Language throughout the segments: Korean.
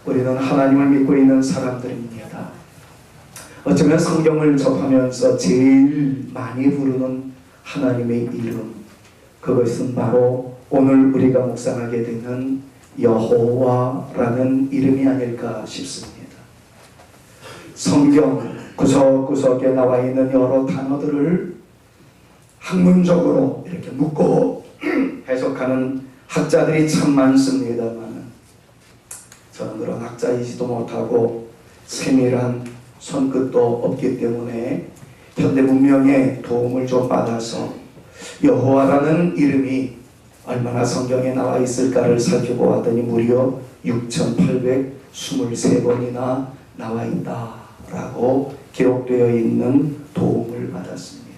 우리는 하나님을 믿고 있는 사람들입니다. 어쩌면 성경을 접하면서 제일 많이 부르는 하나님의 이름, 그것은 바로 오늘 우리가 묵상하게 되는 여호와라는 이름이 아닐까 싶습니다. 성경 구석구석에 나와 있는 여러 단어들을 학문적으로 이렇게 묻고 해석하는 학자들이 참 많습니다만, 저는 그런 학자이지도 못하고 세밀한 손끝도 없기 때문에 현대 문명의 도움을 좀 받아서 여호와라는 이름이 얼마나 성경에 나와 있을까를 살펴보았더니 무려 6,823번이나 나와 있다라고 기록되어 있는 도움을 받았습니다.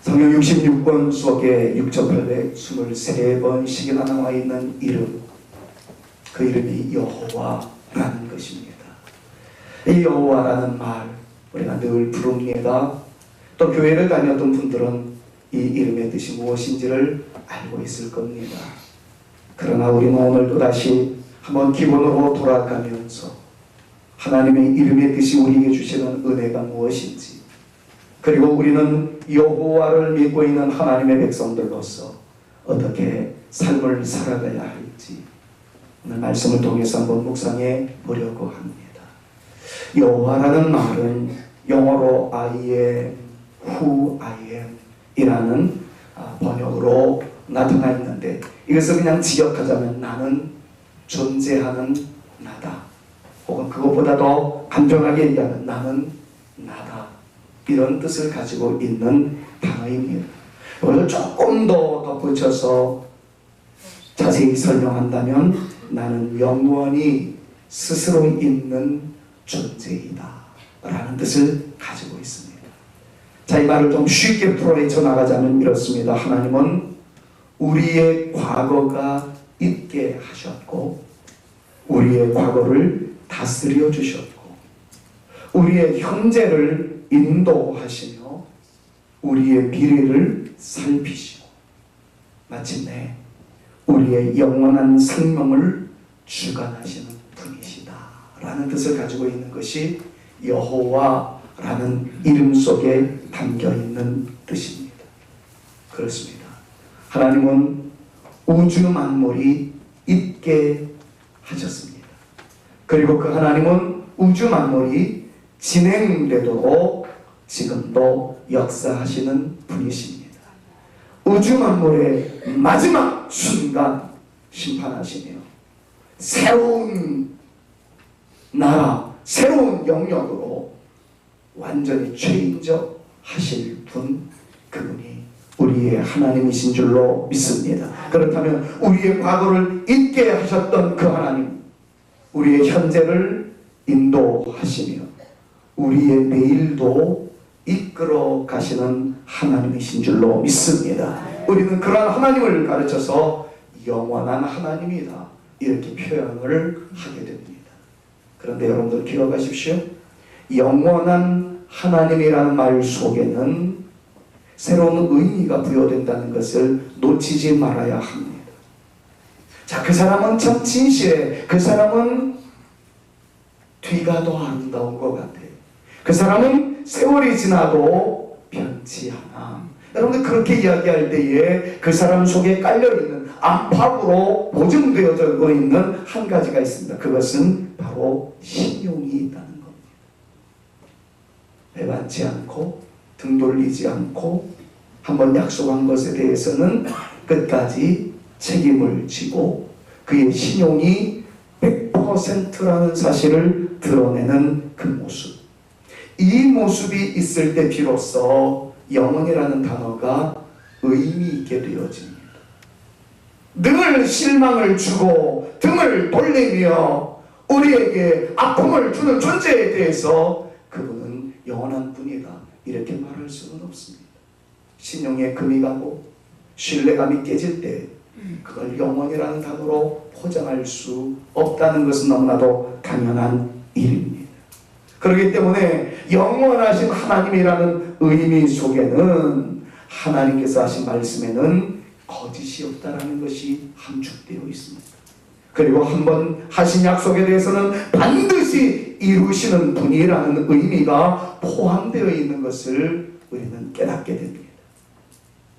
성경 66권 속에 6,823번씩이나 나와 있는 이름, 그 이름이 여호와라는 것입니다. 이 여호와라는 말 우리가 늘 부릅니다. 또 교회를 다녔던 분들은 이 이름의 뜻이 무엇인지를 알고 있을 겁니다. 그러나 우리는 오늘 또다시 한번 기본으로 돌아가면서 하나님의 이름의 뜻이 우리에게 주시는 은혜가 무엇인지, 그리고 우리는 여호와를 믿고 있는 하나님의 백성들로서 어떻게 삶을 살아가야 할지 오늘 말씀을 통해서 한번 묵상해 보려고 합니다. 여호와라는 말은 영어로 I am who I am 이라는 번역으로 나타나 있는데, 이것을 그냥 직역하자면 나는 존재하는 나다, 혹은 그것보다 더 간편하게 얘기하면 나는 나다, 이런 뜻을 가지고 있는 단어입니다. 이걸 조금 더 덧붙여서 자세히 설명한다면 나는 영원히 스스로 있는 존재이다 라는 뜻을 가지고 있습니다. 자, 이 말을 좀 쉽게 풀어헤쳐 나가자면 이렇습니다. 하나님은 우리의 과거가 있게 하셨고, 우리의 과거를 다스려 주셨고, 우리의 현재를 인도하시며, 우리의 미래를 살피시고, 마침내 우리의 영원한 생명을 주관하시는 분이시다 라는 뜻을 가지고 있는 것이 여호와라는 이름 속에 담겨있는 뜻입니다. 그렇습니다. 하나님은 우주 만물이 있게 하셨습니다. 그리고 그 하나님은 우주 만물이 진행되도록 지금도 역사하시는 분이십니다. 우주 만물의 마지막 순간 심판하시며 새로운 나라, 새로운 영역으로 완전히 체인저 하실 분, 그분이 우리의 하나님이신 줄로 믿습니다. 그렇다면 우리의 과거를 잊게 하셨던 그 하나님, 우리의 현재를 인도하시며 우리의 내일도 이끌어 가시는 하나님이신 줄로 믿습니다. 우리는 그러한 하나님을 가르쳐서 영원한 하나님이다 이렇게 표현을 하게 됩니다. 그런데 여러분들 기억하십시오. 영원한 하나님이라는 말 속에는 새로운 의미가 부여된다는 것을 놓치지 말아야 합니다. 자, 그 사람은 참 진실해. 그 사람은 뒤가 더 아름다운 것 같아요. 그 사람은 세월이 지나도 변치 않아. 여러분들 그렇게 이야기할 때에 그 사람 속에 깔려있는 안팎으로 보증되어져 있는 한 가지가 있습니다. 그것은 바로 신용이 있다는 겁니다. 배반치 않고 등 돌리지 않고 한번 약속한 것에 대해서는 끝까지 책임을 지고 그의 신용이 100%라는 사실을 드러내는 그 모습, 이 모습이 있을 때 비로소 영원이라는 단어가 의미 있게 되어집니다. 늘 실망을 주고 등을 돌리며 우리에게 아픔을 주는 존재에 대해서 그분은 영원한 분이다 이렇게 말할 수는 없습니다. 신용에 금이 가고 신뢰감이 깨질 때 그걸 영원이라는 단어로 포장할 수 없다는 것은 너무나도 당연한 일입니다. 그렇기 때문에 영원하신 하나님이라는 의미 속에는 하나님께서 하신 말씀에는 거짓이 없다라는 것이 함축되어 있습니다. 그리고 한번 하신 약속에 대해서는 반드시 이루시는 분이라는 의미가 포함되어 있는 것을 우리는 깨닫게 됩니다.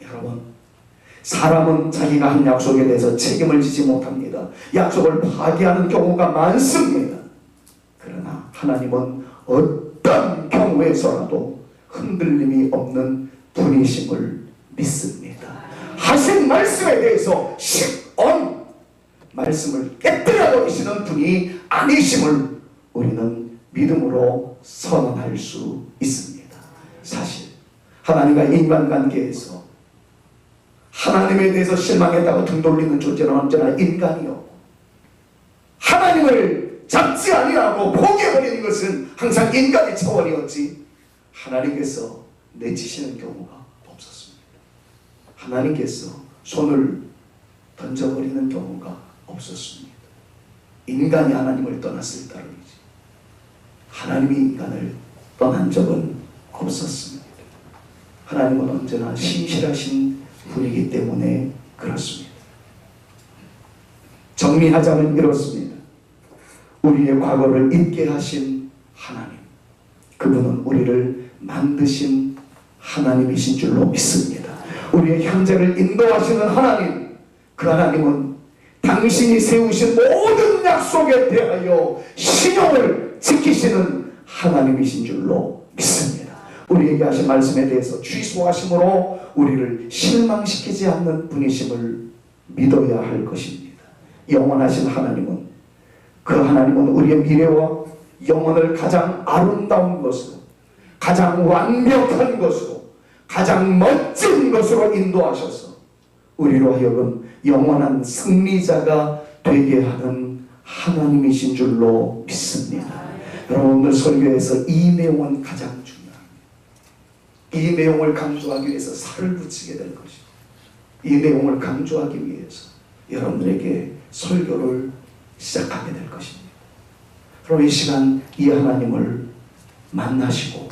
여러분, 사람은 자기가 한 약속에 대해서 책임을 지지 못합니다. 약속을 파기하는 경우가 많습니다. 그러나 하나님은 어떤 경우에서라도 흔들림이 없는 분이심을 믿습니다. 하신 말씀에 대해서 식언 말씀을 깨뜨려 버리시는 분이 아니심을 우리는 믿음으로 선언할 수 있습니다. 사실 하나님과 인간관계에서 하나님에 대해서 실망했다고 등 돌리는 존재는 언제나 인간이요, 하나님을 잡지 아니하고 포기해버리는 것은 항상 인간의 차원이었지 하나님께서 내치시는 경우가 없었습니다. 하나님께서 손을 던져버리는 경우가 없었습니다. 인간이 하나님을 떠났을 따름이지 하나님이 인간을 떠난 적은 없었습니다. 하나님은 언제나 신실하신 분이기 때문에 그렇습니다. 정리하자면 이렇습니다. 우리의 과거를 잊게 하신 하나님, 그분은 우리를 만드신 하나님이신 줄로 믿습니다. 우리의 현재를 인도하시는 하나님, 그 하나님은 당신이 세우신 모든 약속에 대하여 신용을 지키시는 하나님이신 줄로 믿습니다. 우리에게 하신 말씀에 대해서 취소하심으로 우리를 실망시키지 않는 분이심을 믿어야 할 것입니다. 영원하신 하나님은, 그 하나님은 우리의 미래와 영혼을 가장 아름다운 것으로, 가장 완벽한 것으로, 가장 멋진 것으로 인도하셔서 우리로 하여금 영원한 승리자가 되게 하는 하나님이신 줄로 믿습니다. 여러분, 오늘 설교에서 이 내용은 가장 중요합니다. 이 내용을 강조하기 위해서 살을 붙이게 될 것입니다. 이 내용을 강조하기 위해서 여러분들에게 설교를 시작하게 될 것입니다. 그럼 이 시간 이 하나님을 만나시고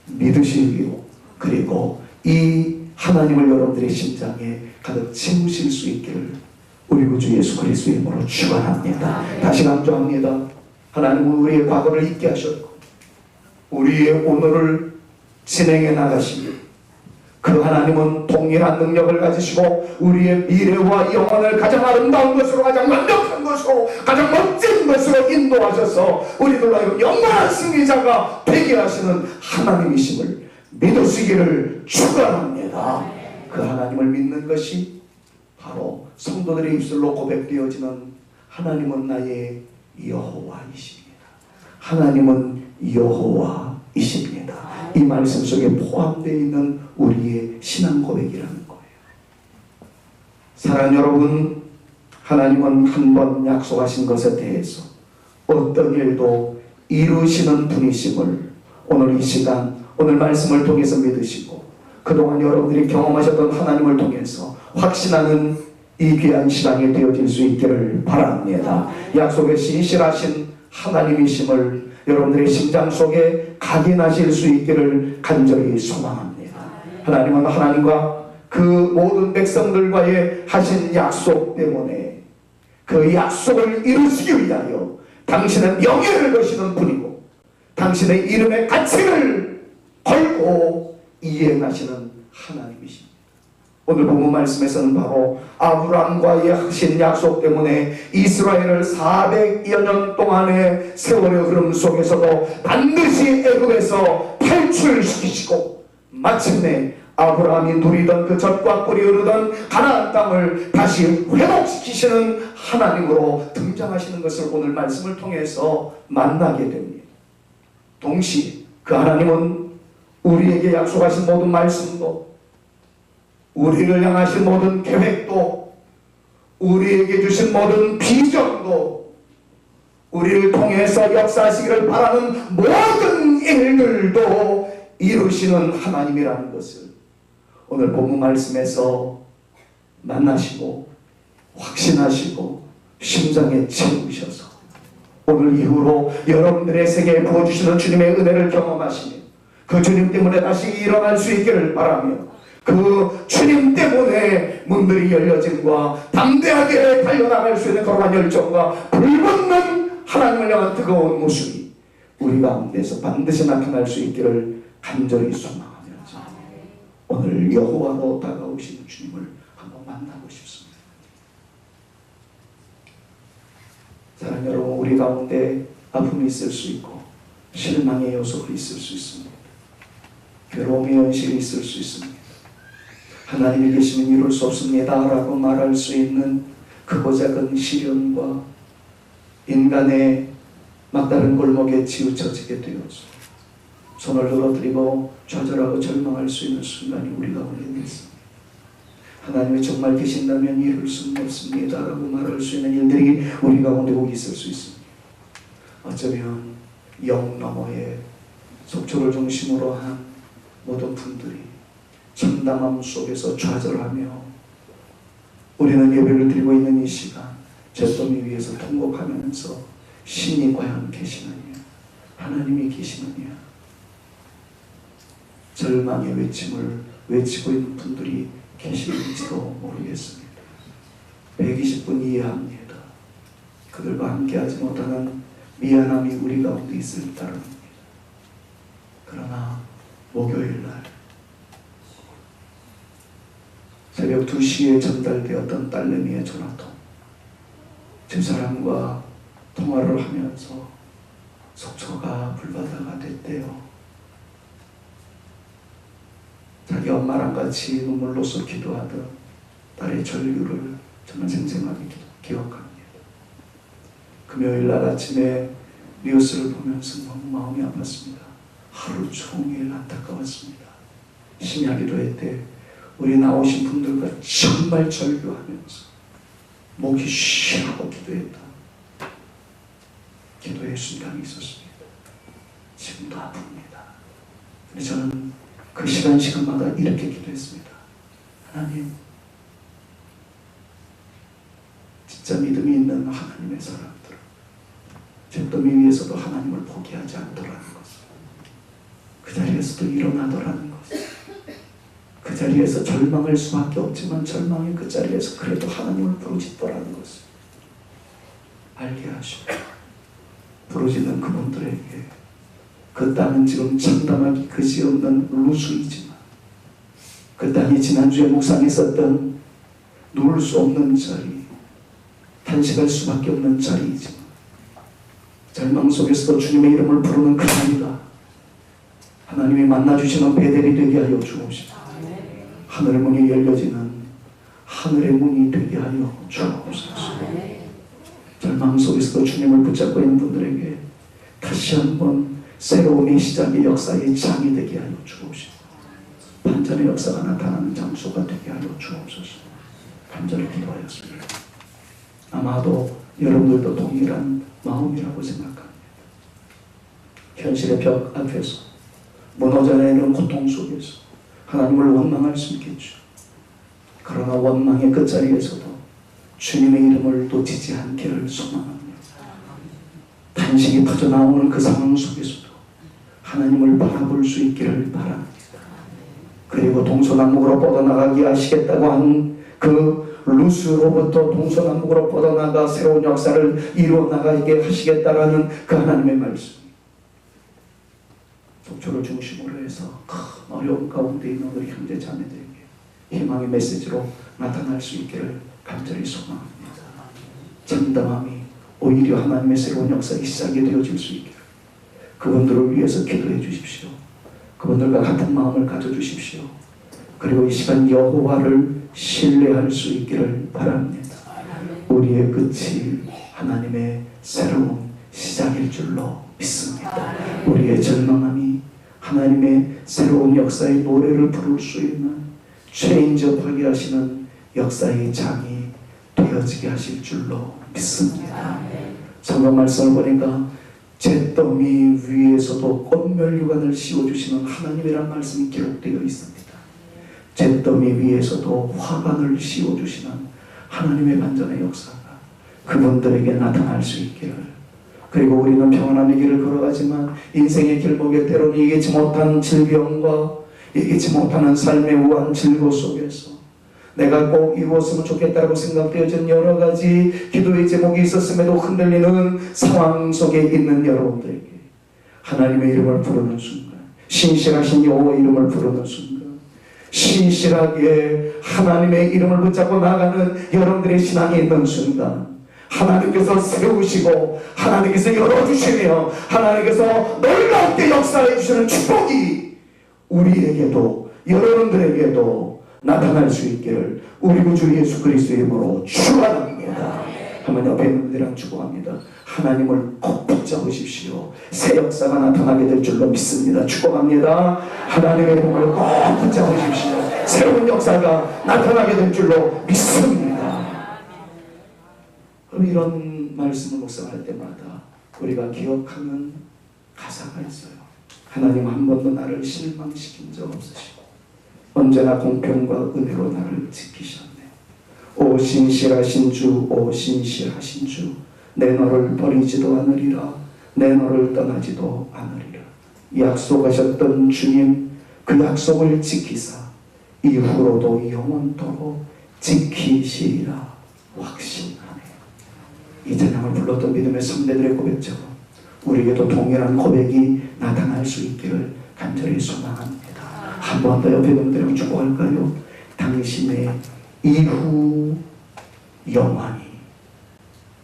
믿으시고, 그리고 이 하나님을 여러분들의 심장에 가득 채우실 수 있기를 우리 구주 예수 그리스도의 이름으로 축원합니다. 다시 강조합니다. 하나님은 우리의 과거를 잊게 하셨고 우리의 오늘을 진행해 나가시기, 그 하나님은 동일한 능력을 가지시고 우리의 미래와 영혼을 가장 아름다운 것으로, 가장 완벽한 것으로, 가장 멋진 것으로 인도하셔서 우리들로 하여금 영원한 승리자가 되게 하시는 하나님이심을 믿으시기를 축원합니다. 그 하나님을 믿는 것이 바로 성도들의 입술로 고백되어지는 하나님은 나의 여호와이십니다. 하나님은 여호와이십니다. 이 말씀 속에 포함되어 있는 우리의 신앙 고백이라는 거예요. 사랑하는 여러분, 하나님은 한 번 약속하신 것에 대해서 어떤 일도 이루시는 분이심을 오늘 이 시간, 오늘 말씀을 통해서 믿으시고 그동안 여러분들이 경험하셨던 하나님을 통해서 확신하는 이 귀한 시간이 되어질 수 있기를 바랍니다. 약속에 신실하신 하나님이심을 여러분들의 심장 속에 각인하실 수 있기를 간절히 소망합니다. 하나님은 하나님과 그 모든 백성들과의 하신 약속 때문에 그 약속을 이루시기 위하여 당신의 명예를 거시는 분이고 당신의 이름의 가치를 걸고 이행하시는 하나님이십니다. 오늘 본문 말씀에서는 바로 아브라함과의 하신 약속 때문에 이스라엘을 400여 년 동안의 세월의 흐름 속에서도 반드시 애굽에서 탈출시키시고 마침내 아브라함이 누리던 그 젖과 꿀이 흐르던 가나안 땅을 다시 회복시키시는 하나님으로 등장하시는 것을 오늘 말씀을 통해서 만나게 됩니다. 동시에 그 하나님은 우리에게 약속하신 모든 말씀도, 우리를 향하신 모든 계획도, 우리에게 주신 모든 비전도, 우리를 통해서 역사하시기를 바라는 모든 일들도 이루시는 하나님이라는 것을 오늘 본문 말씀에서 만나시고 확신하시고 심장에 채우셔서 오늘 이후로 여러분들의 세계에 부어주시는 주님의 은혜를 경험하시며 그 주님 때문에 다시 일어날 수 있기를 바라며 그 주님 때문에 문들이 열려짐과 담대하게 달려나갈 수 있는 거룩한 열정과 불붙는 하나님을 향한 뜨거운 모습이 우리 가운데서 반드시 나타날 수 있기를 간절히 소망하면서 오늘 여호와로 다가오신 주님을 한번 만나고 싶습니다. 사랑하는 여러분, 우리 가운데 아픔이 있을 수 있고 실망의 요소가 있을 수 있습니다. 괴로움의 현실이 있을 수 있습니다. 하나님이 계시면 이룰 수 없습니다 라고 말할 수 있는 크고 작은 시련과 인간의 막다른 골목에 치우쳐지게 되어서 손을 늘어뜨리고 좌절하고 절망할 수 있는 순간이 우리 가운데 있습니다. 하나님이 정말 계신다면 이룰 수는 없습니다 라고 말할 수 있는 일들이 우리 가운데 꼭 있을 수 있습니다. 어쩌면 영 너머의 속초를 중심으로 한 모든 분들이 참담함 속에서 좌절하며 우리는 예배를 드리고 있는 이 시간 잿더미 위에서 통곡하면서 신이 과연 계시느냐, 하나님이 계시느냐, 절망의 외침을 외치고 있는 분들이 계시는지도 모르겠습니다. 120분 이해합니다. 그들과 함께하지 못하는 미안함이 우리 가운데 있을 따름입니다. 그러나 목요일날 새벽 2시에 전달되었던 딸내미의 전화통, 제 사람과 통화를 하면서 속초가 불바다가 됐대요. 자기 엄마랑 같이 눈물로써 기도하던 딸의 절규를 정말 생생하게 기억합니다. 금요일날 아침에 뉴스를 보면서 너무 마음이 아팠습니다. 하루 종일 안타까웠습니다. 심야기도회 때 우리 나오신 분들과 정말 절규하면서 목이 쉬하고 기도했다. 기도의 순간이 있었습니다. 지금도 아픕니다. 근데 저는 그 시간마다 이렇게 기도했습니다. 하나님, 진짜 믿음이 있는 하나님의 사람들, 잿더미 위에서도 하나님을 포기하지 않더라는 것을, 그 자리에서도 일어나더라는 것을, 그 자리에서 절망할 수밖에 없지만 절망의 그 자리에서 그래도 하나님을 부르짖더라는 것을 알게 하시고, 부르짖는 그분들에게 그 땅은 지금 참담하기 그지없는 루수이지만 그 땅이 지난주에 묵상했었던 누울 수 없는 자리, 탄식할 수밖에 없는 자리이지만 절망 속에서도 주님의 이름을 부르는 그 자리가 하나님이 만나주시는 베델이 되게 하여 주옵시고, 하늘의 문이 열려지는 하늘의 문이 되게 하여 주옵소서. 절망 속에서도 주님을 붙잡고 있는 분들에게 다시 한번 새로운 시작의 역사의 장이 되게 하여 주옵시고, 반전의 역사가 나타나는 장소가 되게 하여 주옵소서. 간절히 기도하였습니다. 아마도 여러분들도 동일한 마음이라고 생각합니다. 현실의 벽 앞에서 무너져 내리는 고통 속에서 하나님을 원망할 수 있겠죠. 그러나 원망의 끝자리에서도 주님의 이름을 놓치지 않기를 소망합니다. 탄식이 터져나오는 그 상황 속에서도 하나님을 바라볼 수 있기를 바랍니다. 그리고 동서남북으로 뻗어나가게 하시겠다고 하는 그 루스로부터 동서남북으로 뻗어나가 새로운 역사를 이루어나가게 하시겠다라는 그 하나님의 말씀, 속초를 중심으로 해서 큰 어려움 가운데 있는 우리 형제 자매들에게 희망의 메시지로 나타날 수 있기를 간절히 소망합니다. 참담함이 오히려 하나님의 새로운 역사의 시작이 되어질 수 있기를 그분들을 위해서 기도해 주십시오. 그분들과 같은 마음을 가져주십시오. 그리고 이 시간 여호와를 신뢰할 수 있기를 바랍니다. 우리의 끝이 하나님의 새로운 시작일 줄로 믿습니다. 우리의 절망함이 하나님의 새로운 역사의 노래를 부를 수 있는 체인지업하게 하시는 역사의 장이 되어지게 하실 줄로 믿습니다. 성경 말씀을 보니까 잿더미 위에서도 꽃면류관을 씌워주시는 하나님이란 말씀이 기록되어 있습니다. 잿더미 위에서도 화관을 씌워주시는 하나님의 반전의 역사가 그분들에게 나타날 수 있기를, 그리고 우리는 평안함의 길을 걸어가지만 인생의 길목에 때로는 이기지 못한 질병과 이기지 못하는 삶의 우한 질고 속에서 내가 꼭 이루었으면 좋겠다고 생각되어진 여러 가지 기도의 제목이 있었음에도 흔들리는 상황 속에 있는 여러분들에게 하나님의 이름을 부르는 순간, 신실하신 여호와의 이름을 부르는 순간, 신실하게 하나님의 이름을 붙잡고 나가는 여러분들의 신앙이 있는 순간, 하나님께서 세우시고 하나님께서 열어주시며 하나님께서 놀랍게 역사해 주시는 축복이 우리에게도 여러분들에게도 나타날 수 있기를 우리 구주 예수 그리스도의 이름으로 축원합니다. 한번 옆에 있는 분들이랑 축원합니다. 하나님을 꼭 붙잡으십시오. 새 역사가 나타나게 될 줄로 믿습니다. 축원합니다. 하나님의 이름을 꼭 붙잡으십시오. 새로운 역사가 나타나게 될 줄로 믿습니다. 그럼 이런 말씀을 묵상할 때마다 우리가 기억하는 가사가 있어요. 하나님 한 번도 나를 실망시킨 적 없으시고 언제나 공평과 은혜로 나를 지키셨네. 오 신실하신 주, 오 신실하신 주, 내 너를 버리지도 않으리라, 내 너를 떠나지도 않으리라. 약속하셨던 주님, 그 약속을 지키사 이후로도 영원토록 지키시리라 확신하네. 이 찬양을 불렀던 믿음의 선배들의 고백처럼 우리에게도 동일한 고백이 나타날 수 있기를 간절히 소망합니다. 한 번 더 옆에 분들이랑 축복할까요? 당신의 이후 영원히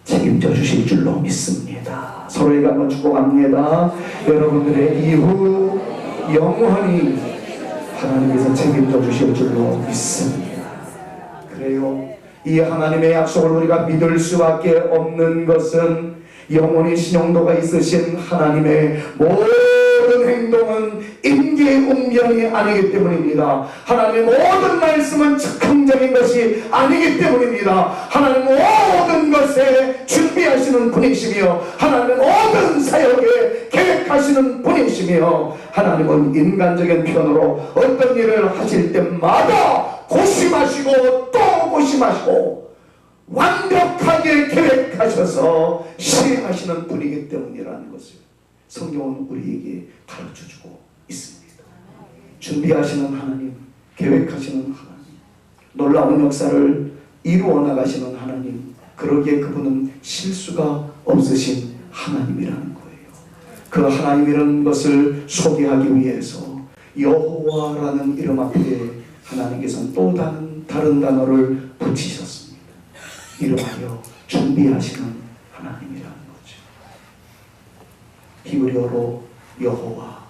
책임져 주실 줄로 믿습니다. 서로에게 한번 축복합니다. 여러분들의 이후 영원히 하나님께서 책임져 주실 줄로 믿습니다. 그래요. 이 하나님의 약속을 우리가 믿을 수밖에 없는 것은 영원히 신용도가 있으신 하나님의 모든 행동은 임기응변이 아니기 때문입니다. 하나님의 모든 말씀은 즉흥적인 것이 아니기 때문입니다. 하나님 모든 것에 준비하시는 분이시며 하나님은 모든 사역에 계획하시는 분이시며 하나님은 인간적인 편으로 어떤 일을 하실 때마다 고심하시고 또 고심하시고 완벽하게 계획하셔서 실행하시는 분이기 때문이라는 것을 성경은 우리에게 가르쳐주고 있습니다. 준비하시는 하나님, 계획하시는 하나님, 놀라운 역사를 이루어 나가시는 하나님, 그러기에 그분은 실수가 없으신 하나님이라는 거예요. 그 하나님이라는 것을 소개하기 위해서 여호와라는 이름 앞에 하나님께서는 또 다른 단어를 붙이셨습니다. 이름하여 준비하시는 하나님이라는 거죠. 히브리어로 여호와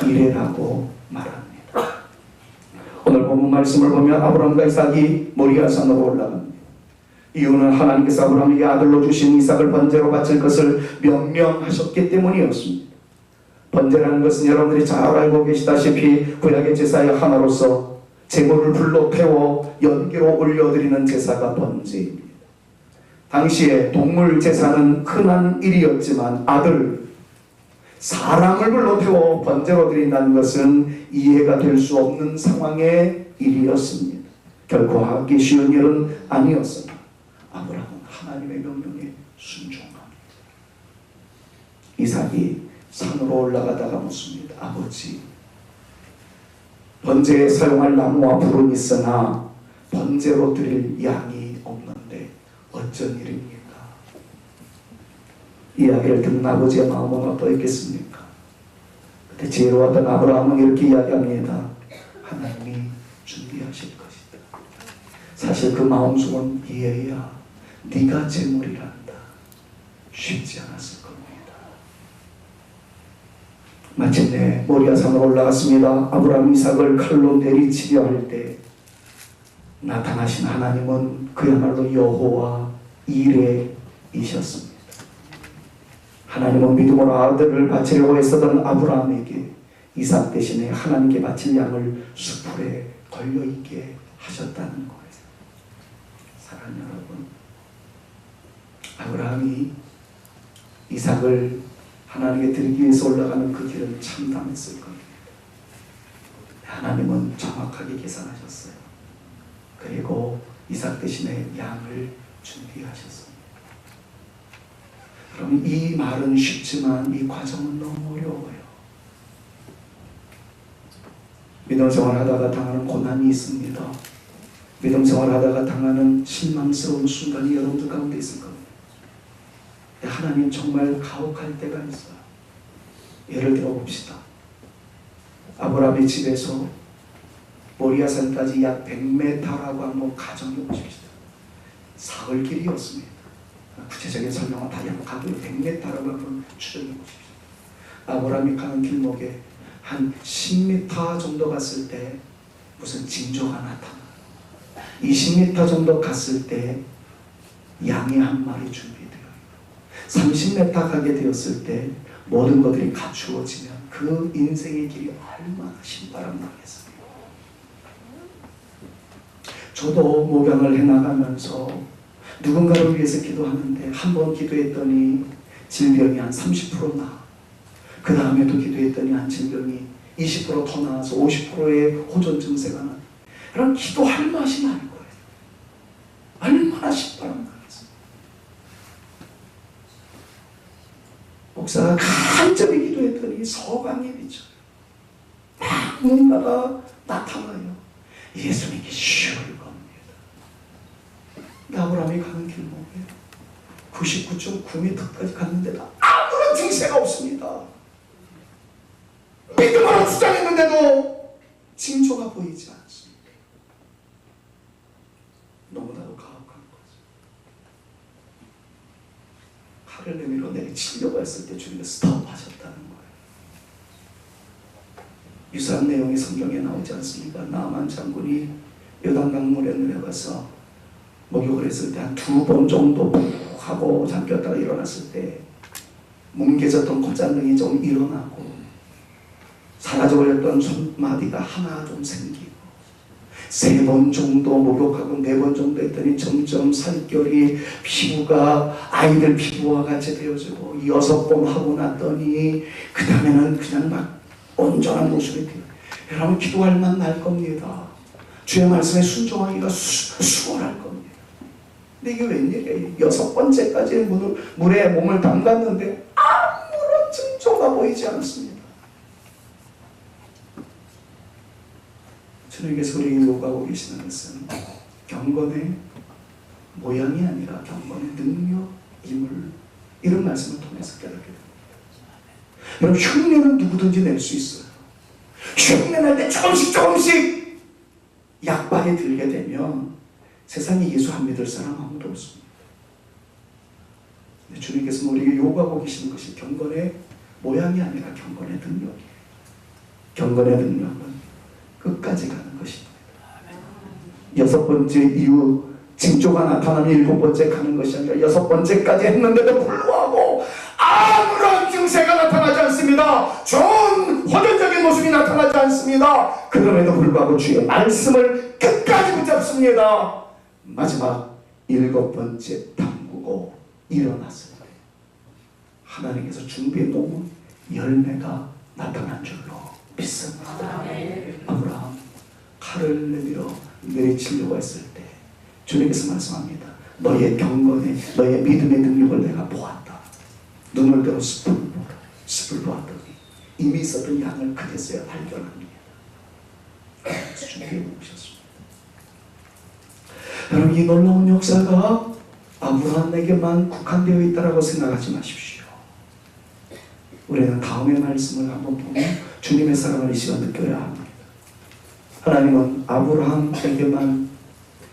이레라고 말합니다. 오늘 본문 말씀을 보면 아브라함과 이삭이 모리아 산으로 올라갑니다. 이유는 하나님께서 아브라함에게 아들로 주신 이삭을 번제로 바칠 것을 명령하셨기 때문이었습니다. 번제라는 것은 여러분들이 잘 알고 계시다시피 구약의 제사의 하나로서 제물을 불로 태워 연기로 올려드리는 제사가 번제입니다. 당시에 동물 제사는 흔한 일이었지만 사람을 불러 태워 번제로 드린다는 것은 이해가 될 수 없는 상황의 일이었습니다. 결코 하기 쉬운 일은 아니었습니다. 아브라함은 하나님의 명령에 순종합니다. 이삭이 산으로 올라가다가 묻습니다. 아버지, 번제에 사용할 나무와 불은 있으나 번제로 드릴 양이 없는데 어쩐 일입니까? 이야기를 듣는 아버지의 마음은 어떠했겠습니까? 그때 지혜로웠던 아브라함은 이렇게 이야기합니다. 하나님이 준비하실 것이다. 사실 그 마음속은 얘야, 네가 제물이란다. 쉽지 않았을 겁니다. 마침내 모리아산으로 올라갔습니다. 아브라함 이삭을 칼로 내리치려 할 때 나타나신 하나님은 그야말로 여호와 이레이셨습니다. 하나님은 믿음으로 아들을 바치려고 했었던 아브라함에게 이삭 대신에 하나님께 바칠 양을 수풀에 걸려있게 하셨다는 거예요. 사랑하는 여러분, 아브라함이 이삭을 하나님께 드리기 위해서 올라가는 그 길은 참담했을 겁니다. 하나님은 정확하게 계산하셨어요. 그리고 이삭 대신에 양을 준비하셨습니다. 그럼 이 말은 쉽지만 이 과정은 너무 어려워요. 믿음 생활 하다가 당하는 고난이 있습니다. 믿음 생활하다가 당하는 실망스러운 순간이 여러분들 가운데 있을 겁니다. 하나님 정말 가혹할 때가 있어요. 예를 들어 봅시다. 아브라함의 집에서 모리아산까지 약 100m라고 한번 가정해 보십시다. 사흘 길이었습니다. 구체적인 설명은 다 약하고요. 100m라고 한번 추정해 보십시오. 아브라함이 가는 길목에 한 10m 정도 갔을 때 무슨 징조가 나타나. 20m 정도 갔을 때 양이 한 마리 준비되어 있고 30m 가게 되었을 때 모든 것들이 갖추어지면 그 인생의 길이 얼마나 신바람나겠습니까? 저도 목양을 해나가면서 누군가를 위해서 기도하는데 한 번 기도했더니 질병이 한 30% 나아. 그 다음에도 기도했더니 한 질병이 20% 더 나와서 50%의 호전 증세가 나. 그럼 기도할 맛이 날 거예요. 얼마나 신바람 나겠어요. 목사가 간절히 기도했더니 서강에 비쳐요. 막 뭔가가 나타나요. 예수님께 쉬울 겁니다. 아브라함이 가는 길목에 99.9m까지 갔는데도 아무런 증세가 없습니다. 믿음으로 주장했는데도 징조가 보이지 않습니다. 너무나도 가혹한 거죠. 칼을 내밀어 내리치려고 했을 때 주님은 스톱하셨다는 거예요. 유사한 내용이 성경에 나오지 않습니까? 나만 장군이 요단강물에 내려가서 목욕을 했을 때 한 2번 정도 하고 잠겼다가 일어났을 때 뭉개졌던 콧잔등이 좀 일어나고 사라져버렸던 손마디가 하나 좀 생기고 3번 정도 목욕하고 4번 정도 했더니 점점 살결이 피부가 아이들 피부와 같이 되어지고 6번 하고 났더니 그 다음에는 그냥 막 온전한 모습이 돼요. 여러분 기도할 만 날 겁니다. 주의 말씀에 순종하기가 수월할 겁니다. 근데 이게 웬일이에요? 6번째까지 물에 몸을 담갔는데 아무런 징조가 보이지 않습니다. 주님께서 우리에게 요구하고 계시는 것은 경건의 모양이 아니라 경건의 능력임을 이런 말씀을 통해서 깨닫게 됩니다. 여러분 흉내는 누구든지 낼 수 있어요. 흉내 낼 때 조금씩 약발이 들게 되면 세상에 예수 안 믿을 사람 아무도 없습니다. 주님께서 우리에게 요구하고 계시는 것이 경건의 모양이 아니라 경건의 능력이에요. 경건의 능력은 끝까지 가는 것입니다. 6번째 이후 징조가 나타나면 7번째 가는 것이 아니라 6번째까지 했는데도 불구하고 아무런 증세가 나타나지 않습니다. 좋은 호전적인 모습이 나타나지 않습니다. 그럼에도 불구하고 주의 말씀을 끝까지 붙잡습니다. 마지막 7번째 담그고 일어났을 때 하나님께서 준비해 놓은 열매가 나타난 줄로 믿습니다. 아브라함 칼을 내밀어 내리치려고 했을 때 주님께서 말씀합니다. 너의 경건에 너의 믿음의 능력을 내가 보았다. 눈을 들어 숲을 보았더니 이미 있었던 양을 그제서야 발견합니다. 그래서 준비해 놓으셨습니다. 여러분 이 놀라운 역사가 아브라함에게만 국한되어 있다고 생각하지 마십시오. 우리는 다음의 말씀을 한번 보면 주님의 사랑을 이 시간 느껴야 합니다. 하나님은 아브라함에게만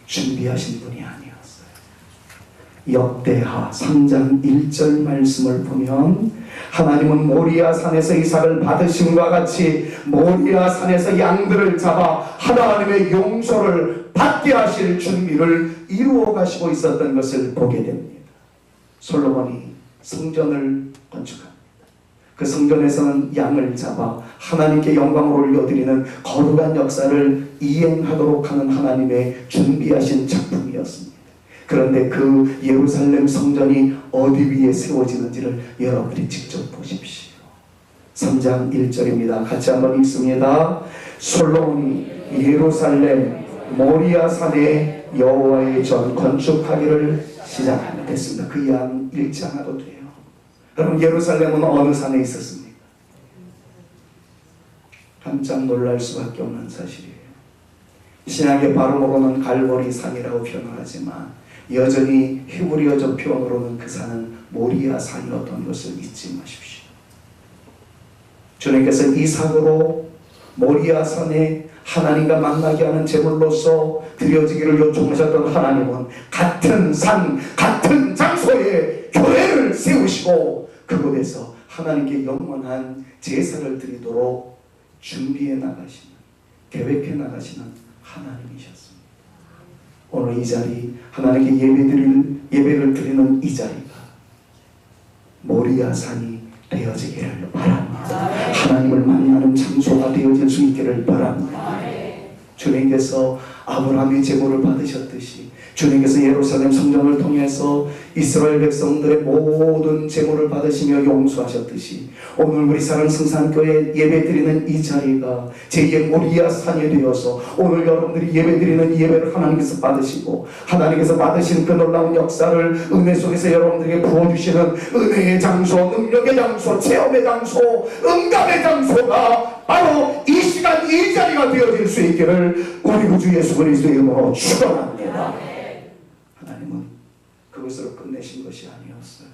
준비하신 분이 아니었어요. 역대하 3장 1절 말씀을 보면 하나님은 모리아 산에서 이삭을 받으심과 같이 모리아 산에서 양들을 잡아 하나님의 용서를 받게 하실 준비를 이루어 가시고 있었던 것을 보게 됩니다. 솔로몬이 성전을 건축합니다. 그 성전에서는 양을 잡아 하나님께 영광을 올려드리는 거룩한 역사를 이행하도록 하는 하나님의 준비하신 작품이었습니다. 그런데 그 예루살렘 성전이 어디 위에 세워지는지를 여러분이 직접 보십시오. 3장 1절입니다. 같이 한번 읽습니다. 솔로몬이 예루살렘 모리아 산에 여호와의 전 건축하기를 시작하게 됐습니다. 그 이야기 읽지 않아도 돼요. 여러분 예루살렘은 어느 산에 있었습니까? 깜짝 놀랄 수밖에 없는 사실이에요. 신약의 발음으로는 갈보리 산이라고 표현을 하지만 여전히 히브리어적 표현으로는 그 산은 모리아 산이었던 것을 잊지 마십시오. 주님께서 이삭으로 모리아 산에 하나님과 만나게 하는 제물로서 드려지기를 요청하셨던 하나님은 같은 산, 같은 장소에 교회를 세우시고 그곳에서 하나님께 영원한 제사를 드리도록 준비해 나가시는, 계획해 나가시는 하나님이셨습니다. 오늘 이 자리, 하나님께 예배를 드리는 이 자리가 모리아 산이 되어지기를 바랍니다. 하나님을 만나는 장소가 되어질 수 있기를 바랍니다. 주님께서 아브라함의 제물을 받으셨듯이 주님께서 예루살렘 성전을 통해서 이스라엘 백성들의 모든 제물을 받으시며 용서하셨듯이 오늘 우리 사랑 성산교회 예배드리는 이 자리가 제2의 모리아 산이 되어서 오늘 여러분들이 예배드리는 예배를 하나님께서 받으시고 하나님께서 받으시는 그 놀라운 역사를 은혜 속에서 여러분들에게 부어주시는 은혜의 장소, 능력의 장소, 체험의 장소, 응답의 장소가 바로 이 시간 이 자리가 되어질 수 있기를 우리 구주 예수 그리스도의 이름으로 축원합니다. 하나님은 그것으로 끝내신 것이 아니었어요.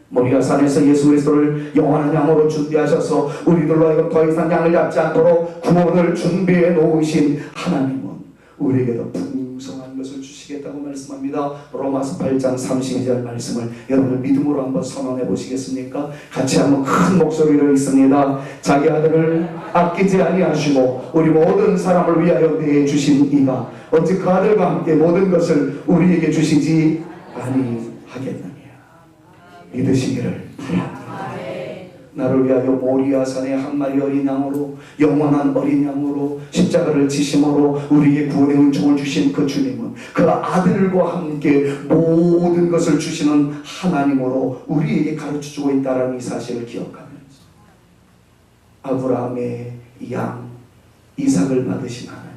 모리아 산에서 예수 그리스도를 영원한 양으로 준비하셔서 우리들로 하여금 더 이상 양을 잡지 않도록 구원을 준비해 놓으신 하나님은 우리에게도 풍성한 것을 주시겠다고 말씀합니다. 로마서 8장 32절 말씀을 여러분들 믿음으로 한번 선언해 보시겠습니까? 같이 한번 큰 목소리로 읽습니다. 자기 아들을 아끼지 아니하시고 우리 모든 사람을 위하여 내주신 이가 어찌 그 아들과 함께 모든 것을 우리에게 주시지 아니하겠느냐. 믿으시기를 바랍니다. 나를 위하여 모리아 산의 한 마리 어린 양으로 영원한 어린 양으로 십자가를 지심으로 우리에게 구원의 은총을 주신 그 주님은 그 아들과 함께 모든 것을 주시는 하나님으로 우리에게 가르쳐주고 있다는 이 사실을 기억하면서 아브라함의 양 이삭을 받으신 하나님은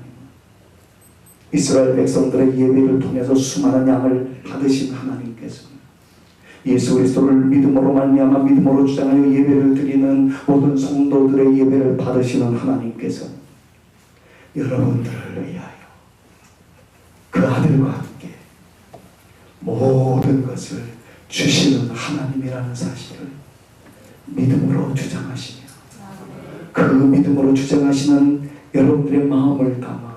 이스라엘 백성들의 예배를 통해서 수많은 양을 받으신 하나님께서 예수 그리스도를 믿음으로 말미암아 믿음으로 주장하여 예배를 드리는 모든 성도들의 예배를 받으시는 하나님께서 여러분들을 위하여 그 아들과 함께 모든 것을 주시는 하나님이라는 사실을 믿음으로 주장하시며 그 믿음으로 주장하시는 여러분들의 마음을 담아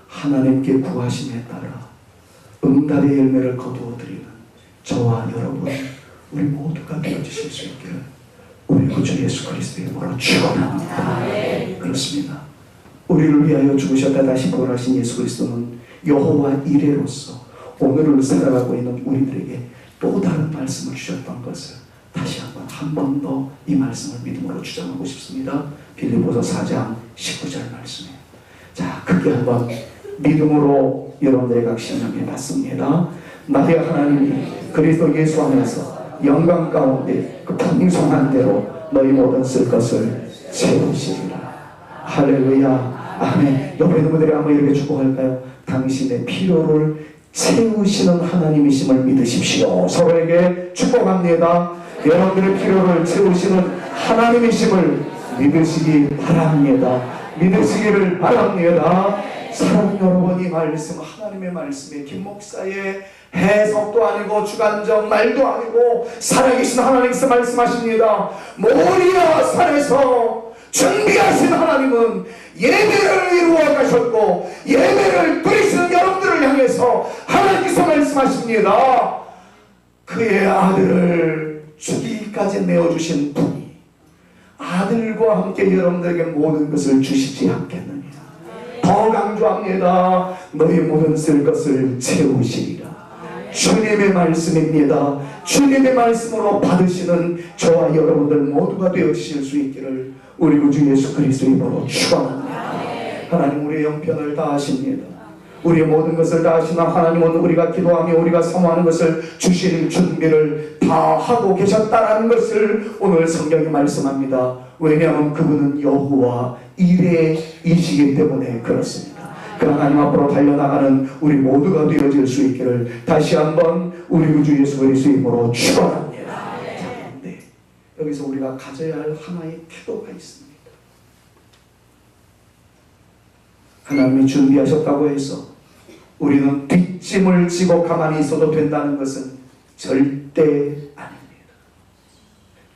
하나님께 구하심에 따라 응답의 열매를 거두어 드리는 저와 여러분 우리 모두가 되어주실 수 있기를 우리 구주 예수 그리스도의 이름으로 축원합니다. 그렇습니다. 우리를 위하여 죽으셨다 다시 부활하신 예수 그리스도는 여호와 이레로서 오늘을 살아가고 있는 우리들에게 또 다른 말씀을 주셨던 것을 다시 한 번 더 이 말씀을 믿음으로 주장하고 싶습니다. 빌립보서 4장 19절 말씀이에요. 자, 크게 한번 믿음으로 여러분들의 각신형에 받습니다. 나의 하나님이 그리스도 예수 안에서 영광 가운데 그 풍성한 대로 너희 모든 쓸 것을 채우시리라. 할렐루야. 아멘. 옆에 있는 분들이 한번 이렇게 축복할까요? 당신의 필요를 채우시는 하나님이심을 믿으십시오. 서로에게 축복합니다. 여러분들의 필요를 채우시는 하나님이심을 믿으시기 바랍니다. 믿으시기를 바랍니다. 사랑하는 여러분, 이 말씀, 하나님의 말씀에 김 목사의 해석도 아니고 주관적 말도 아니고 살아계신 하나님께서 말씀하십니다. 모리아 산에서 준비하신 하나님은 예배를 이루어 가셨고 예배를 드리시는 여러분들을 향해서 하나님께서 말씀하십니다. 그의 아들을 주기까지 내어주신 분이 아들과 함께 여러분들에게 모든 것을 주시지 않겠느냐. 더 강조합니다. 너희 모든 쓸 것을 채우시리라. 주님의 말씀입니다. 주님의 말씀으로 받으시는 저와 여러분들 모두가 되어주실 수 있기를 우리 구주 예수 그리스도의 이름으로 축원합니다. 하나님, 우리의 형편을 다 아십니다. 우리의 모든 것을 다 아시는 하나님은 우리가 기도하며 우리가 사모하는 것을 주실 준비를 다 하고 계셨다는 것을 오늘 성경이 말씀합니다. 왜냐하면 그분은 여호와 이레이시기 때문에 그렇습니다. 그 하나님 앞으로 달려나가는 우리 모두가 되어질 수 있기를 다시 한번 우리 구주 예수 그리스도의 이름으로 축원합니다. 자, 그런데 여기서 우리가 가져야 할 하나의 태도가 있습니다. 하나님이 준비하셨다고 해서 우리는 뒷짐을 지고 가만히 있어도 된다는 것은 절대 아닙니다.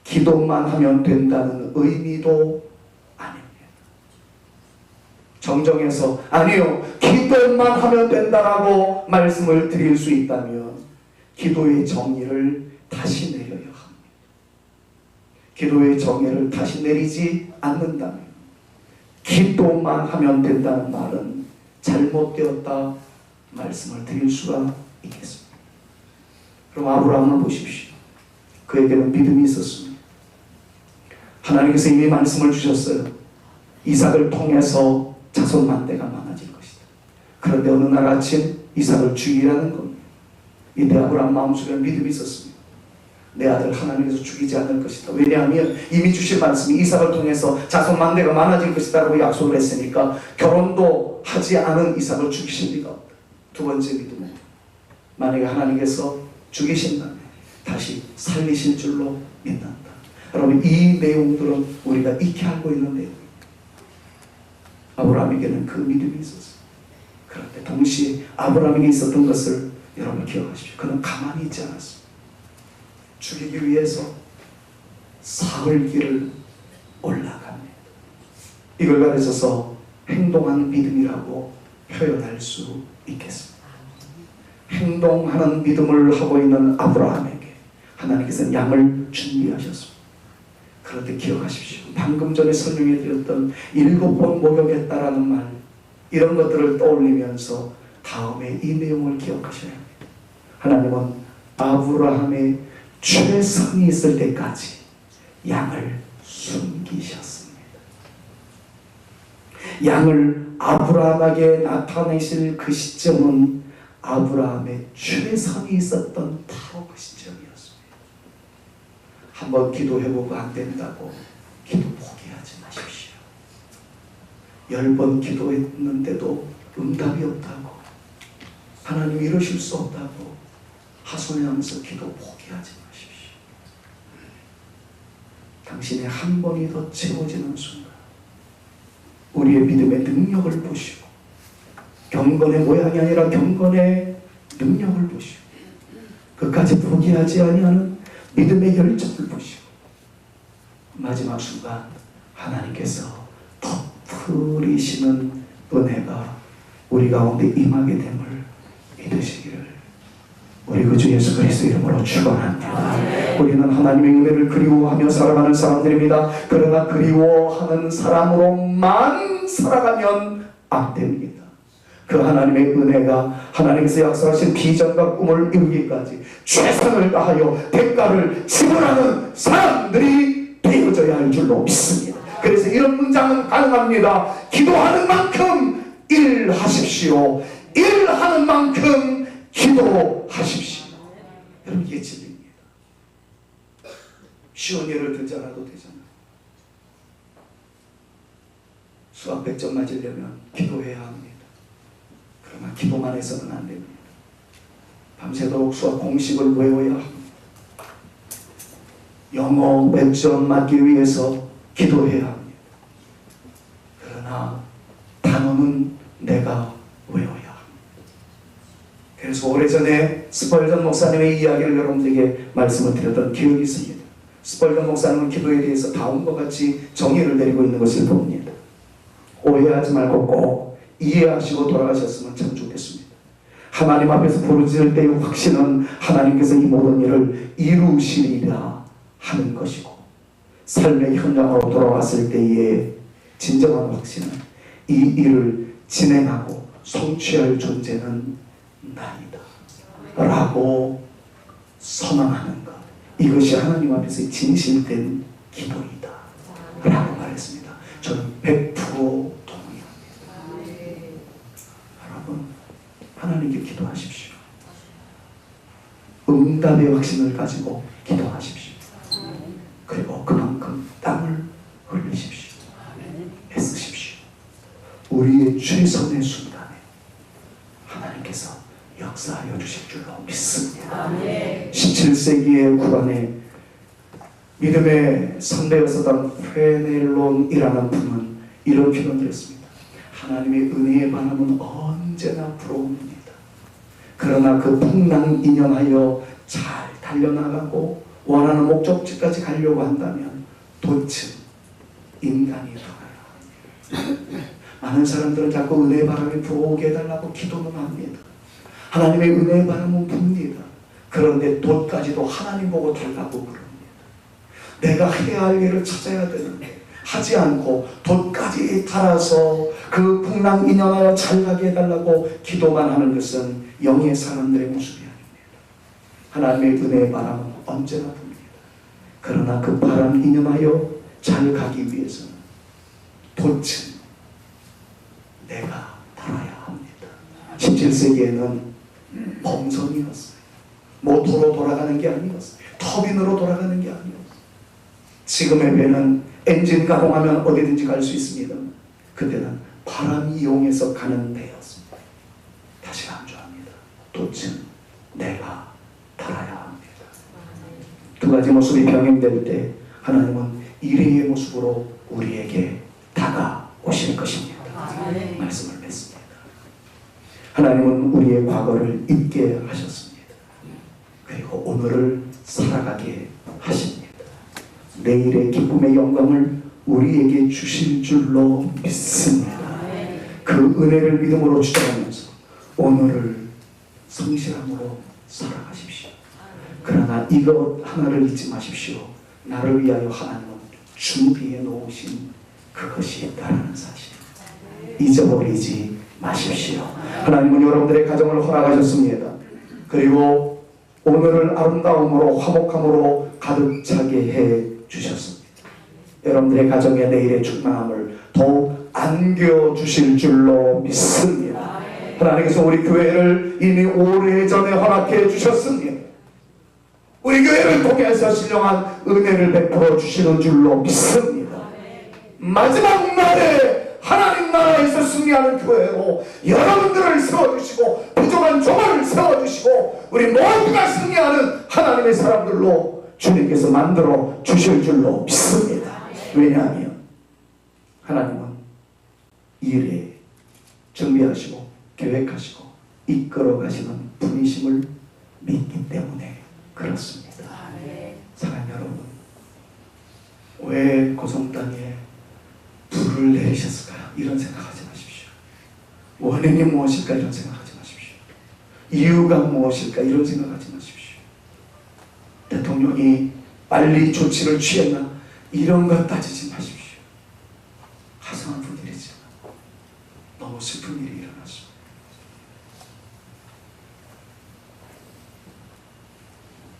기도만 하면 된다는 의미도 아닙니다. 정정해서 아니요, 기도만 하면 된다라고 말씀을 드릴 수 있다면 기도의 정의를 다시 내려야 합니다. 기도의 정의를 다시 내리지 않는다면 기도만 하면 된다는 말은 잘못되었다 말씀을 드릴 수가 있겠습니다. 그럼 아브라함을 보십시오. 그에게는 믿음이 있었습니다. 하나님께서 이미 말씀을 주셨어요. 이삭을 통해서 자손 만대가 많아질 것이다. 그런데 어느 날 아침 이삭을 죽이라는 겁니다. 이때 아브라함 마음속에 믿음이 있었습니다. 내 아들 하나님께서 죽이지 않을 것이다. 왜냐하면 이미 주신 말씀이 이삭을 통해서 자손 만대가 많아질 것이다라고 약속을 했으니까 결혼도 하지 않은 이삭을 죽이실 리가 없다. 두 번째 믿음은 만약에 하나님께서 죽이신다면 다시 살리실 줄로 믿는다. 여러분, 이 내용들은 우리가 익히 알고 있는 내용입니다. 아브라함에게는 그 믿음이 있었어요. 그런데 동시에 아브라함에게 있었던 것을 여러분 기억하십시오. 그는 가만히 있지 않았습니다. 죽이기 위해서 사흘길을 올라갑니다. 이걸 가르쳐서 행동하는 믿음이라고 표현할 수 있겠습니다. 행동하는 믿음을 하고 있는 아브라함에게 하나님께서는 양을 준비하셨습니다. 그런데 기억하십시오. 방금 전에 설명해 드렸던 7번 목욕했다라는 말, 이런 것들을 떠올리면서 다음에 이 내용을 기억하셔야 합니다. 하나님은 아브라함의 최선이 있을 때까지 양을 숨기셨습니다. 양을 아브라함에게 나타내실 그 시점은 아브라함의 최선이 있었던 바로 그 시점이었습니다. 한번 기도해보고 안 된다고 기도 포기하지 마십시오. 10번 기도했는데도 응답이 없다고, 하나님 이러실 수 없다고 하소연하면서 기도 포기하지 마십시오. 당신의 한 번이 더 채워지는 순간 우리의 믿음의 능력을 보시고, 경건의 모양이 아니라 경건의 능력을 보시고, 끝까지 포기하지 아니하는 믿음의 열정을 보시고, 마지막 순간 하나님께서 터뜨리시는 은혜가 우리 가운데 임하게 됨을 믿으시기를 우리 구주 예수 그리스도 이름으로 축원합니다. 우리는 하나님의 은혜를 그리워하며 살아가는 사람들입니다. 그러나 그리워하는 사람으로만 살아가면 안 됩니다. 그 하나님의 은혜가 하나님께서 약속하신 비전과 꿈을 이루기까지 최선을 다하여 대가를 지불하는 사람들이 되어져야 할 줄로 믿습니다. 그래서 이런 문장은 가능합니다. 기도하는 만큼 일하십시오. 일하는 만큼 기도하십시오. 여러분, 이게 진리입니다. 쉬운 예를 들지 않아도 되잖아요. 수학 100점 맞으려면 기도해야 합니다. 그러나 기도만 해서는 안 됩니다. 밤새도록 수학 공식을 외워야 합니다. 영어 100점 맞기 위해서 기도해야 합니다. 그러나 단어는 내가 외워야 합니다. 그래서 오래전에 스펄전 목사님의 이야기를 여러분들에게 말씀을 드렸던 기억이 있습니다. 스펄전 목사님은 기도에 대해서 다음과 같이 정의를 내리고 있는 것을 봅니다. 오해하지 말고 꼭 이해하시고 돌아가셨으면 참 좋겠습니다. 하나님 앞에서 부르짖을 때의 확신은 하나님께서 이 모든 일을 이루시리라 하는 것이고, 삶의 현장으로 돌아왔을 때의 진정한 확신은 이 일을 진행하고 성취할 존재는 나이다 라고 선언하는 것, 이것이 하나님 앞에서 진실된 기도이다 라고 말했습니다. 저는 100% 동의합니다. 여러분, 하나님께 기도하십시오. 응답의 확신을 가지고 기도하십시오. 그리고 그만큼 땀을 흘리십시오. 애쓰십시오. 우리의 최선의 순간에 하나님께서 역사하여 주실 줄로 믿습니다. 17세기의 구간에 믿음의 선배였었던 페넬론이라는 분은 이런 표현을 했습니다. 하나님의 은혜의 바람은 언제나 불어옵니다. 그러나 그 풍랑 인연하여 잘 달려나가고 원하는 목적지까지 가려고 한다면 돛은 인간이 돌아야 합니다. 많은 사람들은 자꾸 은혜의 바람이 불어오게 해달라고 기도는 합니다. 하나님의 은혜의 바람은 붑니다. 그런데 돛까지도 하나님 보고 달라고 그럽니다. 내가 해야 할 일을 찾아야 되는데 하지 않고 돛까지 달아서 그 풍랑 인연하여 잘 가게 해달라고 기도만 하는 것은 영의 사람들의 모습이 아닙니다. 하나님의 은혜의 바람은 언제나 붑니다. 그러나 그 바람 인연하여 잘 가기 위해서는 돛은 내가 달아야 합니다. 17세기에는 범선이었어요. 모터로 돌아가는 게 아니었어요. 터빈으로 돌아가는 게 아니었어요. 지금의 배는 엔진 가동하면 어디든지 갈 수 있습니다. 그때는 바람 이용해서 가는 배였습니다. 다시 강조합니다. 돛은 내가 달아야 합니다. 두 가지 모습이 병행될 때 하나님은 일행의 모습으로 우리에게 다가오실 것입니다. 말씀을 맺습니다. 하나님은 우리의 과거를 잊게 하셨습니다. 그리고 오늘을 살아가게 하십니다. 내일의 기쁨의 영광을 우리에게 주실 줄로 믿습니다. 그 은혜를 믿음으로 주장하면서 오늘을 성실함으로 살아가십시오. 그러나 이것 하나를 잊지 마십시오. 나를 위하여 하나님은 준비해 놓으신 그것이 있다는 사실 잊어버리지 마십시오. 하나님은 여러분들의 가정을 허락하셨습니다. 그리고 오늘을 아름다움으로 화목함으로 가득 차게 해 주셨습니다. 여러분들의 가정의 내일의 충만함을 더욱 안겨주실 줄로 믿습니다. 하나님께서 우리 교회를 이미 오래전에 허락해 주셨습니다. 우리 교회를 통해서 신령한 은혜를 베풀어 주시는 줄로 믿습니다. 마지막 날에 하나님 나라에서 승리하는 교회로 여러분들을 세워주시고 부족한 종을 세워주시고 우리 모두가 승리하는 하나님의 사람들로 주님께서 만들어 주실 줄로 믿습니다. 왜냐하면 하나님은 일에 준비하시고 계획하시고 이끌어 가시는 분이심을 믿기 때문에 그렇습니다. 사랑하는 여러분, 왜 고성 땅에 불을 내리셨을까? 이런 생각하지 마십시오. 원인이 무엇일까? 이런 생각하지 마십시오. 이유가 무엇일까? 이런 생각하지 마십시오. 대통령이 빨리 조치를 취했나? 이런 것 따지지 마십시오. 가슴 아픈 일이지만 너무 슬픈 일이 일어났습니다.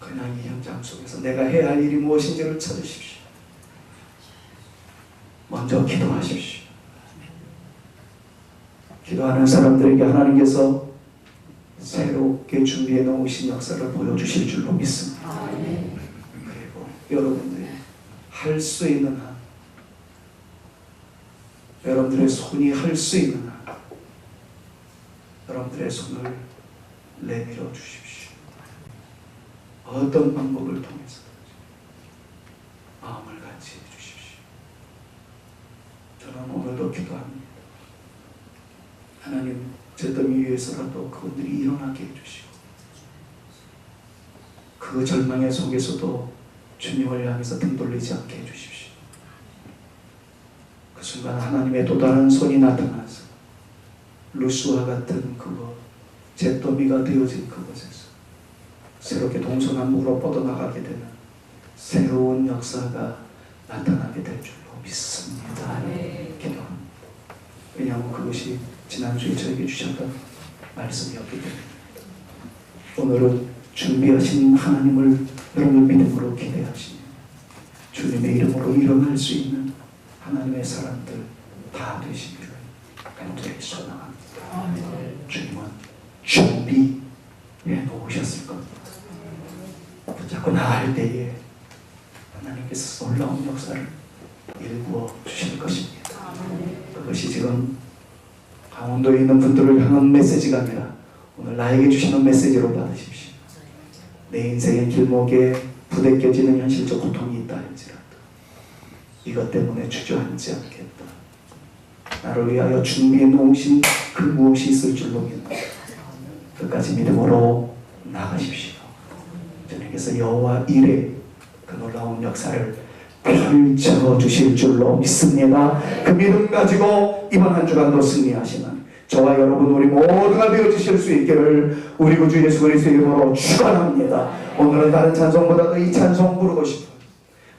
그냥 이 현장 속에서 내가 해야 할 일이 무엇인지를 찾으십시오. 먼저 기도하십시오. 기도하는 사람들에게 하나님께서 새롭게 준비해 놓으신 역사를 보여주실 줄로 믿습니다. 그리고 여러분들이 할 수 있는 한, 여러분들의 손이 할 수 있는 한 여러분들의 손을 내밀어 주십시오. 어떤 방법을 통해서 마음을 같이 해주십시오. 저는 오늘도 기도합니다. 하나님, 잿더미 위에서라도 그분들이 일어나게 해주시고 그 절망의 속에서도 주님을 향해서 등 돌리지 않게 해주십시오. 그 순간 하나님의 또 다른 손이 나타나서 루스와 같은 그곳, 잿더미가 되어진 그곳에서 새롭게 동서남북으로 뻗어나가게 되는 새로운 역사가 나타나게 될 줄로 믿습니다. 기도합니다. 왜냐하면 그것이 지난주에 저에게 주셨던 말씀이었기 때문입니다. 오늘은 준비하신 하나님을 여러분 믿음으로 기대하시며 주님의 이름으로 일어날 수 있는 하나님의 사람들 다 되시기를 간절히 소망합니다. 주님은 준비해 놓으셨을 겁니다. 붙잡고 나갈 때에 하나님께서 놀라운 역사를 일구어 주실 것입니다. 그것이 지금 강원도에 있는 분들을 향한 메시지가 아니라 오늘 나에게 주시는 메시지로 받으십시오. 내 인생의 길목에 부대껴지는 현실적 고통이 있다 할지라도 이것 때문에 주저앉지 않겠다. 나를 위하여 준비해 놓으신 그 무엇이 있을 줄 모르겠다. 끝까지 믿음으로 나가십시오. 주님께서 여호와 일의 그 놀라운 역사를 펼쳐주실 줄로 믿습니다. 그 믿음 가지고 이번 한 주간도 승리하시는 저와 여러분 우리 모두가 되어주실 수 있기를 우리 구주 예수 그리스도의 이름으로 축원합니다. 오늘은 다른 찬송보다도 이 찬송 부르고 싶어요.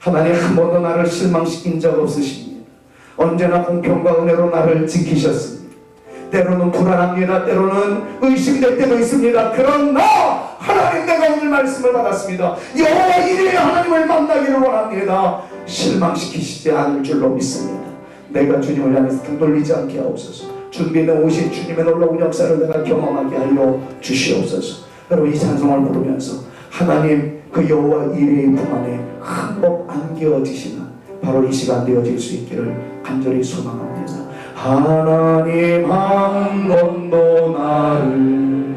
하나님 한 번도 나를 실망시킨 적 없으십니다. 언제나 공평과 은혜로 나를 지키셨습니다. 때로는 불안합니다. 때로는 의심될 때도 있습니다. 그러나 하나님 내가 오늘 말씀을 받았습니다. 여호와 이레 하나님을 만나기를 원합니다. 실망시키시지 않을 줄로 믿습니다. 내가 주님을 향해서 등 돌리지 않게 하옵소서. 준비해 오신 주님의 놀라운 역사를 내가 경험하게 하여 주시옵소서. 여러분 이 찬송을 부르면서 하나님 그 여호와 이레의 품 안에 흠뻑 안겨지시는 바로 이 시간 되어질 수 있기를 간절히 소망합니다. 하나님 한 번도 나를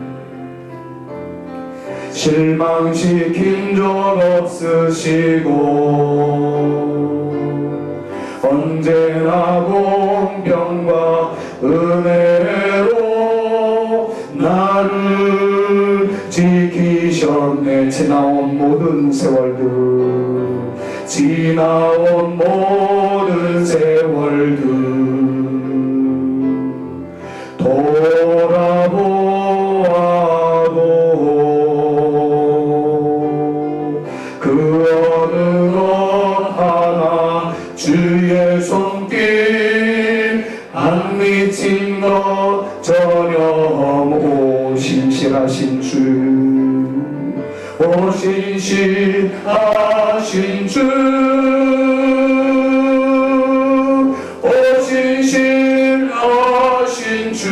실망시킨 적 없으시고 언제나 공평과 은혜로 나를 지키셨네. 지나온 모든 세월들 지나온 모든 세월들 돌아보아도 그 어느 것 하나 주의 손길 안 미친 것 전혀 오신실하신 주 오신실하신 주 오신실하신 주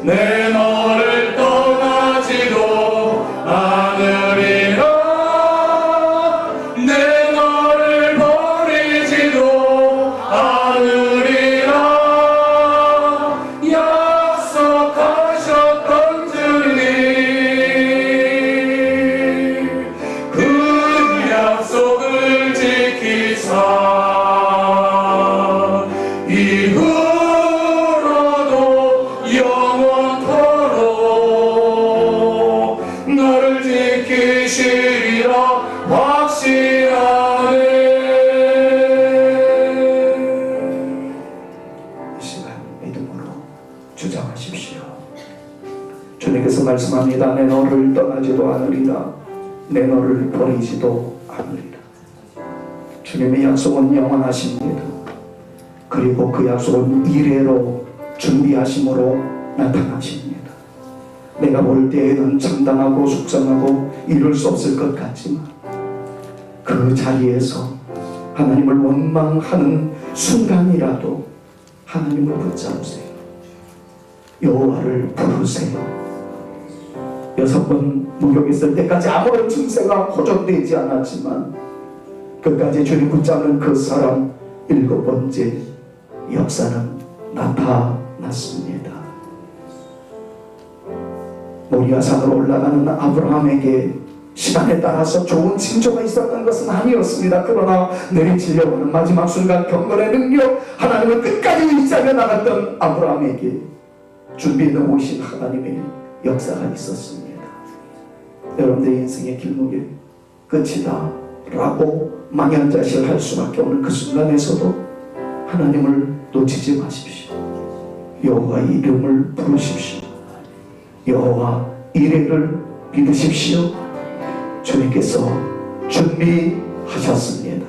내 너를 떠나지도 않으리라 내 너를 버리지도 않으리라 약속하셨던 주님 그 약속을 지키사 이후로도 영원토록 너를 지키시리라 확신하네. 이 시간 믿음으로 주장하십시오. 주님께서 말씀합니다. 내 너를 떠나지도 않으리라 내 너를 버리지도 않으리라. 주님의 약속은 영원하십니다. 그리고 그 약속은 이래로 준비하심으로 나타나십니다. 내가 볼 때에는 장담하고 숙성하고 이룰 수 없을 것 같지만 그 자리에서 하나님을 원망하는 순간이라도 하나님을 붙잡으세요. 여호와를 부르세요. 6번 목욕했을 때까지 아무런 증세가 호전되지 않았지만 끝까지 주님 붙잡는 그 사람 7번째 역사는 나타났습니다. 모리아 산으로 올라가는 아브라함에게 시간에 따라서 좋은 징조가 있었던 것은 아니었습니다. 그러나 내리치려고 하는 마지막 순간 경건의 능력 하나님을 끝까지 의지하며 나갔던 아브라함에게 준비해 놓으신 하나님의 역사가 있었습니다. 여러분들의 인생의 길목에 끝이다 라고 망연자실할 수밖에 없는 그 순간에서도 하나님을 놓치지 마십시오. 여호와의 이름을 부르십시오. 여호와 이레를 믿으십시오. 주님께서 준비하셨습니다.